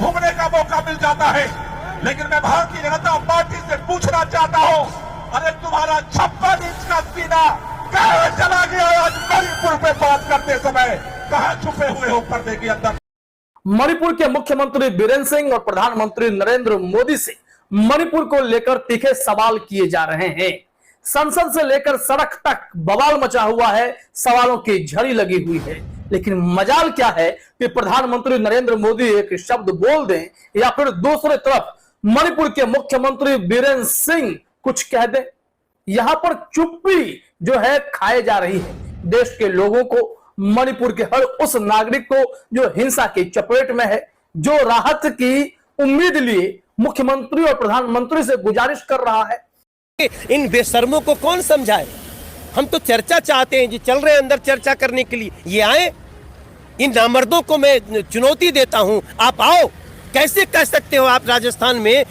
घूमने का मौका मिल जाता है। लेकिन मैं भारतीय जनता पार्टी से पूछना चाहता हूं, अरे तुम्हारा 56 इंच का सीना कहां चला गया? आज मणिपुर पे बात करते समय कहां छुपे हुए हो पर्दे के अंदर? मणिपुर के मुख्यमंत्री बीरेंद्र सिंह और प्रधानमंत्री नरेंद्र मोदी से मणिपुर को लेकर तीखे सवाल किए जा रहे हैं। संसद से लेकर सड़क तक बवाल मचा हुआ है, सवालों की झड़ी लगी हुई है। लेकिन मजाल क्या है कि प्रधानमंत्री नरेंद्र मोदी एक शब्द बोल दें या फिर दूसरी तरफ मणिपुर के मुख्यमंत्री बीरेंद्र सिंह कुछ कह दें। यहां पर चुप्पी जो है खाए जा रही है। देश के लोगों को, मणिपुर के हर उस नागरिक को जो हिंसा की चपेट में है, जो राहत की उम्मीद लिए मुख्यमंत्री और प्रधानमंत्री से गुजारिश कर रहा है। इन बेशर्मों को कौन समझाए? हम तो चर्चा चाहते हैं, जी चल रहे हैं अंदर चर्चा करने के लिए, ये आए। इन नामर्दों को मैं चुनौती देता हूं, आप आओ। कैसे कह सकते हो आप राजस्थान में?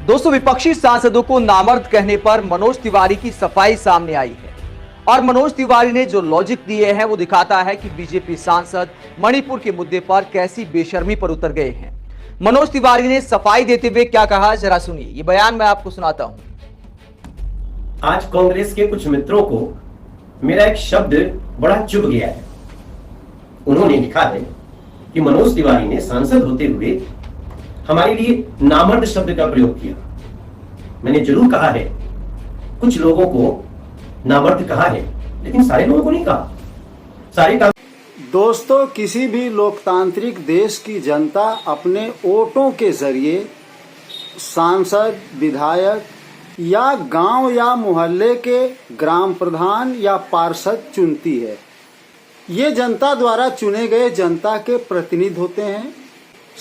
दोस्तों, विपक्षी सांसदों को नामर्द कहने पर मनोज तिवारी की सफाई सामने आई है और मनोज तिवारी ने जो लॉजिक दिए हैं वो दिखाता है कि बीजेपी सांसद मणिपुर के मुद्दे पर कैसी बेशर्मी पर उतर गए हैं। मनोज तिवारी ने सफाई देते हुए क्या कहा, जरा सुनिए। ये बयान मैं आपको सुनाता हूं। आज कांग्रेस के कुछ मित्रों को मेरा एक शब्द बड़ा चुभ गया है। उन्होंने लिखा है कि मनोज तिवारी ने सांसद होते हुए हमारे लिए नामर्द शब्द का प्रयोग किया। मैंने जरूर कहा है, कुछ लोगों को नामर्द कहा है, लेकिन सारे लोगों को नहीं कहा। सारे दोस्तों, किसी भी लोकतांत्रिक देश की जनता अपने वोटों के जरिए सांसद, विधायक या गांव या मोहल्ले के ग्राम प्रधान या पार्षद चुनती है। ये जनता द्वारा चुने गए जनता के प्रतिनिधि होते हैं।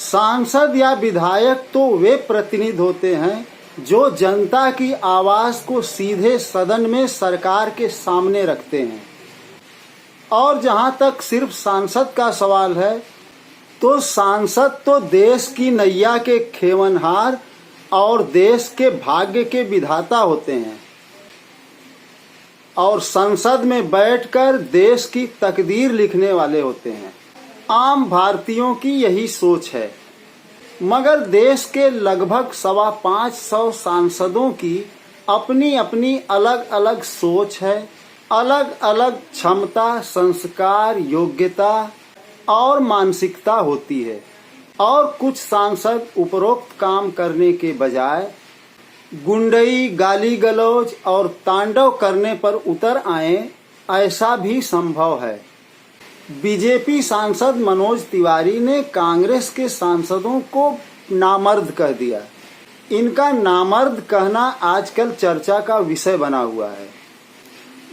सांसद या विधायक तो वे प्रतिनिधि होते हैं जो जनता की आवाज को सीधे सदन में सरकार के सामने रखते हैं। और जहां तक सिर्फ सांसद का सवाल है, तो सांसद तो देश की नैया के खेवनहार और देश के भाग्य के विधाता होते हैं और संसद में बैठकर देश की तकदीर लिखने वाले होते हैं। आम भारतीयों की यही सोच है, मगर देश के लगभग 550 सांसदों की अपनी अपनी अलग अलग सोच है, अलग अलग क्षमता, संस्कार, योग्यता और मानसिकता होती है। और कुछ सांसद उपरोक्त काम करने के बजाय गुंडई, गाली गलौज और तांडव करने पर उतर आए, ऐसा भी संभव है। बीजेपी सांसद मनोज तिवारी ने कांग्रेस के सांसदों को नामर्द कह दिया। इनका नामर्द कहना आजकल चर्चा का विषय बना हुआ है।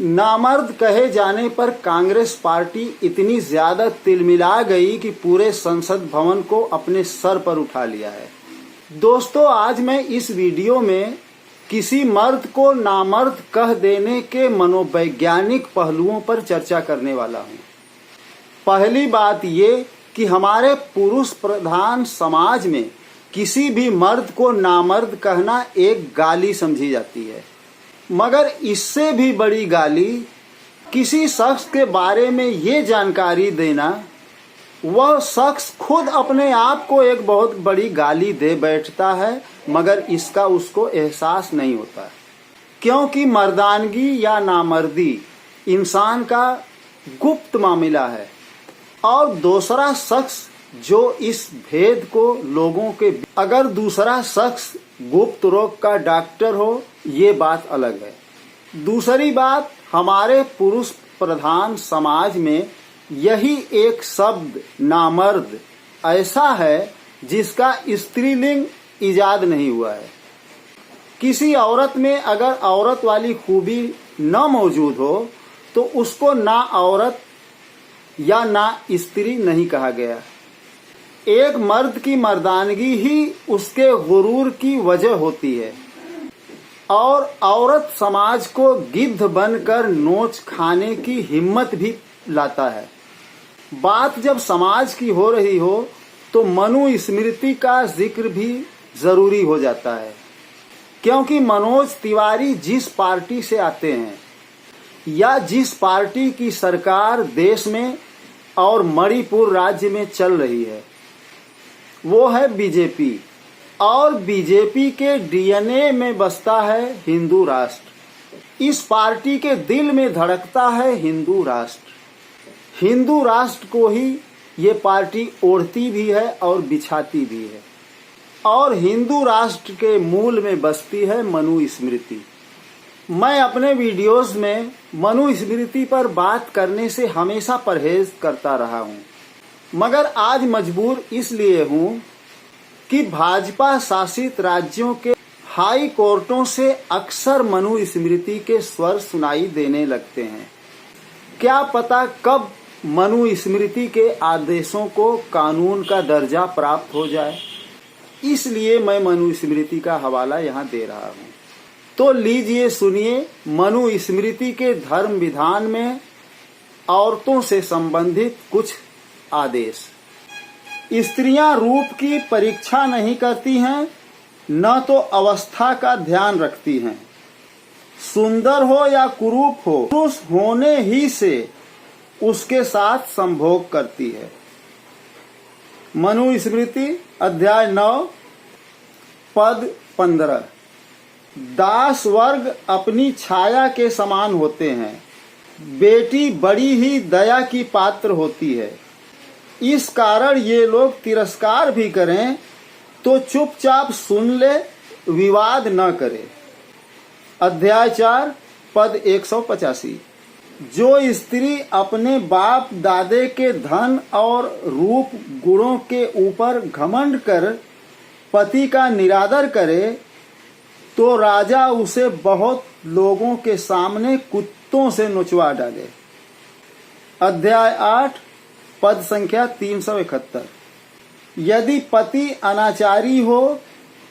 नामर्द कहे जाने पर कांग्रेस पार्टी इतनी ज्यादा तिलमिला गई कि पूरे संसद भवन को अपने सर पर उठा लिया है। दोस्तों, आज मैं इस वीडियो में किसी मर्द को नामर्द कह देने के मनोवैज्ञानिक पहलुओं पर चर्चा करने वाला हूं। पहली बात ये कि हमारे पुरुष प्रधान समाज में किसी भी मर्द को नामर्द कहना एक गाली समझी जाती है, मगर इससे भी बड़ी गाली किसी शख्स के बारे में ये जानकारी देना, वह शख्स खुद अपने आप को एक बहुत बड़ी गाली दे बैठता है, मगर इसका उसको एहसास नहीं होता। क्योंकि मर्दानगी या नामर्दी इंसान का गुप्त मामला है और दूसरा शख्स जो इस भेद को लोगों के, अगर दूसरा शख्स गुप्त रोग का डॉक्टर हो, ये बात अलग है। दूसरी बात, हमारे पुरुष प्रधान समाज में यही एक शब्द नामर्द ऐसा है जिसका स्त्रीलिंग इजाद नहीं हुआ है। किसी औरत में अगर औरत वाली खूबी न मौजूद हो तो उसको ना औरत या ना स्त्री नहीं कहा गया। एक मर्द की मर्दानगी ही उसके गुरूर की वजह होती है और औरत समाज को गिद्ध बनकर नोच खाने की हिम्मत भी लाता है। बात जब समाज की हो रही हो तो मनु स्मृति का जिक्र भी जरूरी हो जाता है, क्योंकि मनोज तिवारी जिस पार्टी से आते हैं या जिस पार्टी की सरकार देश में और मणिपुर राज्य में चल रही है, वो है बीजेपी, और बीजेपी के डीएनए में बसता है हिंदू राष्ट्र। इस पार्टी के दिल में धड़कता है हिंदू राष्ट्र। हिंदू राष्ट्र को ही ये पार्टी ओढ़ती भी है और बिछाती भी है। और हिंदू राष्ट्र के मूल में बसती है मनुस्मृति। मैं अपने वीडियोस में मनुस्मृति पर बात करने से हमेशा परहेज करता रहा हूँ, मगर आज मजबूर इसलिए हूँ कि भाजपा शासित राज्यों के हाई कोर्टों से अक्सर मनुस्मृति के स्वर सुनाई देने लगते हैं। क्या पता कब मनुस्मृति के आदेशों को कानून का दर्जा प्राप्त हो जाए, इसलिए मैं मनुस्मृति का हवाला यहाँ दे रहा हूँ। तो लीजिए सुनिए मनुस्मृति के धर्म विधान में औरतों से संबंधित कुछ आदेश। स्त्रियां रूप की परीक्षा नहीं करती हैं, न तो अवस्था का ध्यान रखती हैं। सुंदर हो या कुरूप हो, पुरुष होने ही से उसके साथ संभोग करती है। मनुस्मृति अध्याय 9 पद 15। दास वर्ग अपनी छाया के समान होते हैं, बेटी बड़ी ही दया की पात्र होती है। इस कारण ये लोग तिरस्कार भी करें तो चुपचाप सुन ले, विवाद न करे। अध्याय 4 पद 185। जो स्त्री अपने बाप दादे के धन और रूप गुणों के ऊपर घमंड कर पति का निरादर करे तो राजा उसे बहुत लोगों के सामने कुत्तों से नोचवा डाले। अध्याय 8 पद संख्या 371। यदि पति अनाचारी हो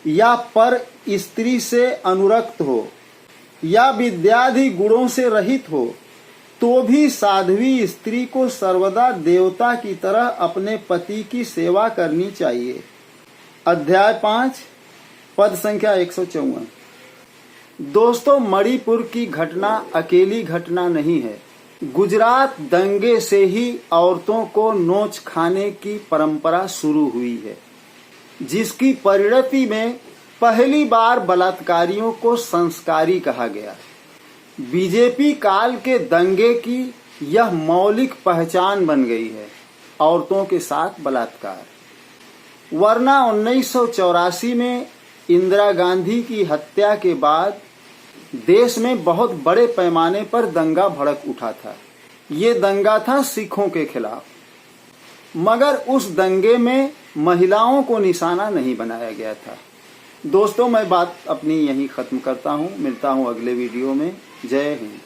या पर स्त्री से अनुरक्त हो या विद्यादि गुणों से रहित हो तो भी साध्वी स्त्री को सर्वदा देवता की तरह अपने पति की सेवा करनी चाहिए। अध्याय 5 पद संख्या 154। दोस्तों, मणिपुर की घटना अकेली घटना नहीं है। गुजरात दंगे से ही औरतों को नोच खाने की परंपरा शुरू हुई है, जिसकी परिणति में पहली बार बलात्कारियों को संस्कारी कहा गया। बीजेपी काल के दंगे की यह मौलिक पहचान बन गई है, औरतों के साथ बलात्कार। वरना 1984 में इंदिरा गांधी की हत्या के बाद देश में बहुत बड़े पैमाने पर दंगा भड़क उठा था। ये दंगा था सिखों के खिलाफ, मगर उस दंगे में महिलाओं को निशाना नहीं बनाया गया था। दोस्तों, मैं बात अपनी यहीं खत्म करता हूँ। मिलता हूँ अगले वीडियो में। जय हिंद।